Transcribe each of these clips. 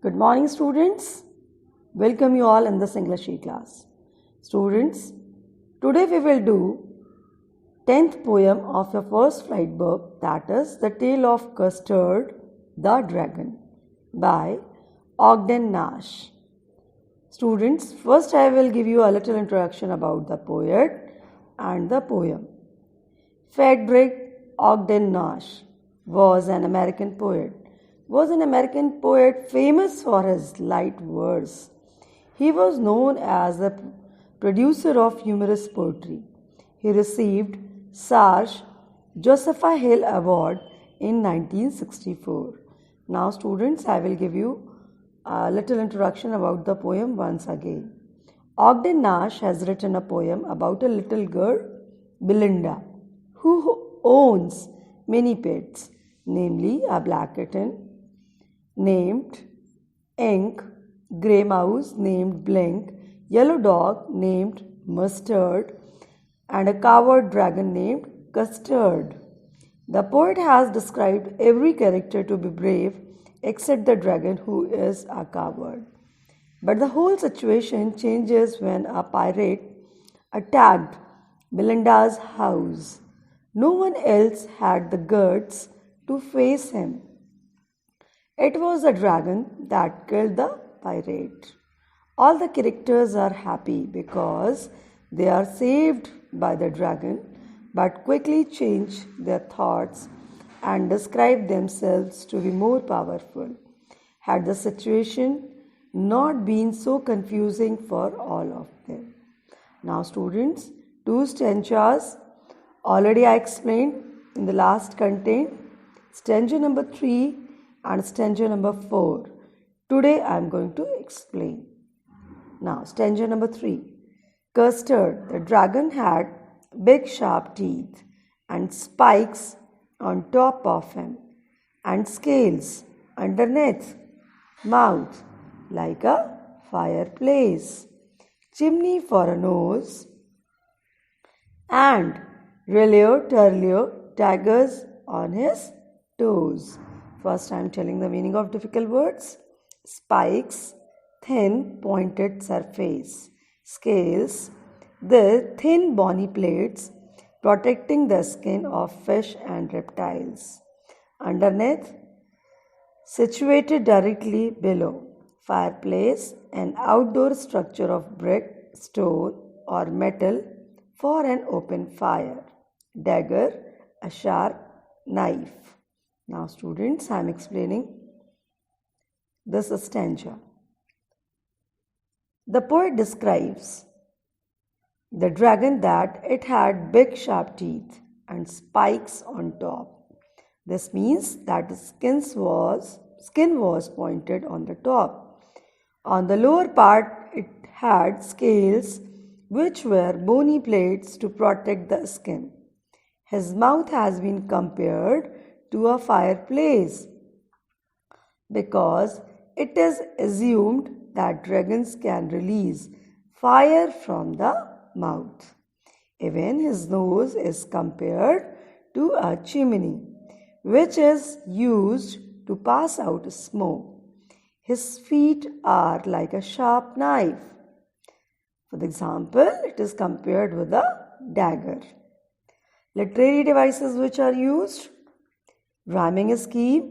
Good morning, students. Welcome you all in this English class. Students, today we will do 10th poem of your first flight book, that is The Tale of Custard the Dragon by Ogden Nash. Students, first I will give you a little introduction about the poet and the poem. Frederick Ogden Nash was an American poet famous for his light verse. He was known as the producer of humorous poetry. He received Sarge Josepha Hill Award in 1964. Now students, I will give you a little introduction about the poem once again. Ogden Nash has written a poem about a little girl, Belinda, who owns many pets, namely a black kitten named Ink, grey mouse named Blink, yellow dog named Mustard, and a coward dragon named Custard. The poet has described every character to be brave except the dragon, who is a coward. But the whole situation changes when a pirate attacked Belinda's house. No one else had the guts to face him. It was the dragon that killed the pirate. All the characters are happy because they are saved by the dragon, but quickly change their thoughts and describe themselves to be more powerful. Had the situation not been so confusing for all of them. Now students, two stanzas already I explained in the last content, stanza number 3 and stanza number 4. Today I am going to explain. Now stanza number 3. Custard, the dragon, had big sharp teeth and spikes on top of him and scales underneath, mouth like a fireplace, chimney for a nose, and turlio daggers on his toes. First I am telling the meaning of difficult words. Spikes, thin pointed surface. Scales, the thin bony plates protecting the skin of fish and reptiles. Underneath, situated directly below. Fireplace, an outdoor structure of brick, stone or metal for an open fire. Dagger, a sharp knife. Now students, I am explaining this stanza. The poet describes the dragon that it had big sharp teeth and spikes on top. This means that the skin was pointed on the top. On the lower part it had scales which were bony plates to protect the skin. His mouth has been compared to a fireplace because it is assumed that dragons can release fire from the mouth. Even his nose is compared to a chimney, which is used to pass out smoke. His feet are like a sharp knife. For example, it is compared with a dagger. Literary devices which are used: rhyming scheme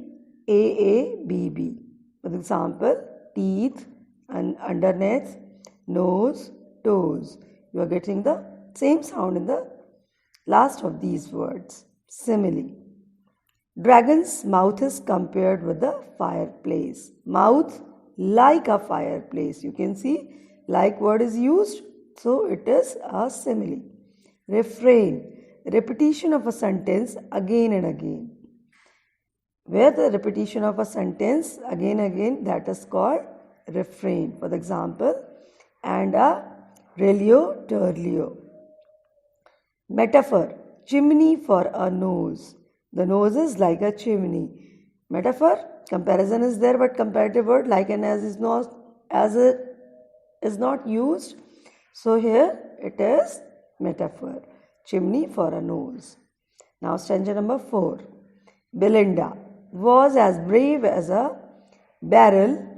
AABB. For example, teeth and underneath, nose, toes. You are getting the same sound in the last of these words. Simile. Dragon's mouth is compared with the fireplace. Mouth like a fireplace. You can see like word is used, so it is a simile. Refrain. Repetition of a sentence again and again. Where the repetition of a sentence again and again, that is called refrain. For example, and a turlio. Metaphor. Chimney for a nose. The nose is like a chimney. Metaphor, comparison is there, but comparative word like and as is not used. So here it is metaphor. Chimney for a nose. Now stanza number 4. Belinda was as brave as a barrel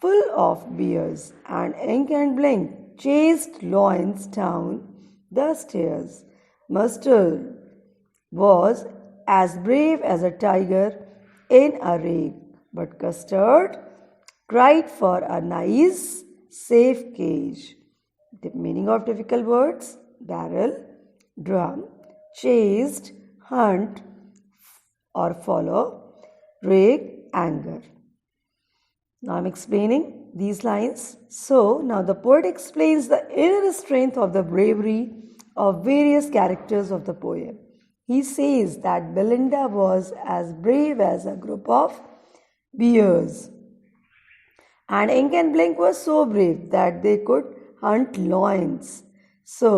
full of beers, and ink and blink chased loins down the stairs. Mustard was as brave as a tiger in a rage, but Custard cried for a nice, safe cage. The meaning of difficult words: barrel, drum, chased, hunt or follow, rage, anger. Now I'm explaining these lines. So now the poet explains the inner strength of the bravery of various characters of the poem. He says that Belinda was as brave as a group of bears, and Ink and Blink was so brave that they could hunt loins. So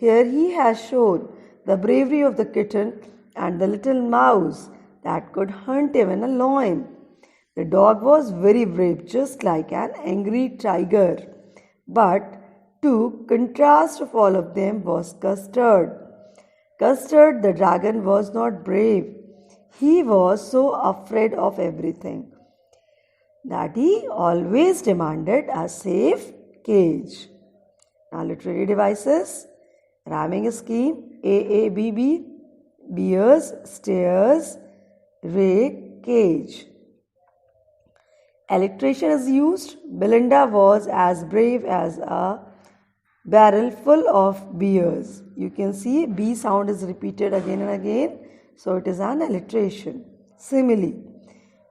here he has shown the bravery of the kitten and the little mouse that could hunt even a loin. The dog was very brave, just like an angry tiger. But to contrast of all of them was Custard. Custard the dragon was not brave. He was so afraid of everything that he always demanded a safe cage. Now literary devices: rhyming scheme, AABB, beers, stairs, rake, cage. Alliteration is used. Belinda was as brave as a barrel full of beers. You can see B sound is repeated again and again, so it is an alliteration. Simile: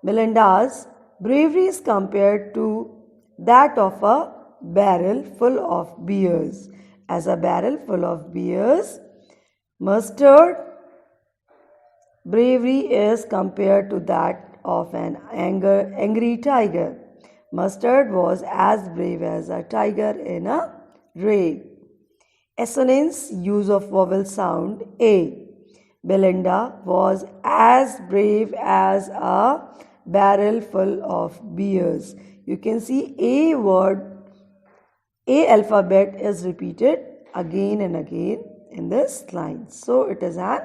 Belinda's bravery is compared to that of a barrel full of beers. As a barrel full of beers, Mustard bravery is compared to that of an angry tiger. Mustard was as brave as a tiger in a rage. Assonance: use of vowel sound A. Belinda was as brave as a barrel full of beers. You can see A word, A alphabet is repeated again and again in this line. So it is an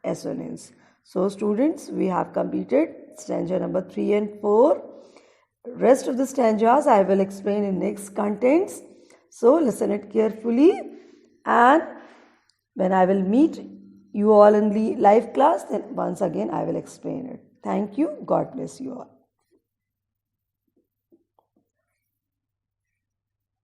assonance. So students, we have completed stanza number 3 and 4. Rest of the stanzas I will explain in next contents. So listen it carefully, and when I will meet you all in the live class, then once again I will explain it. Thank you. God bless you all.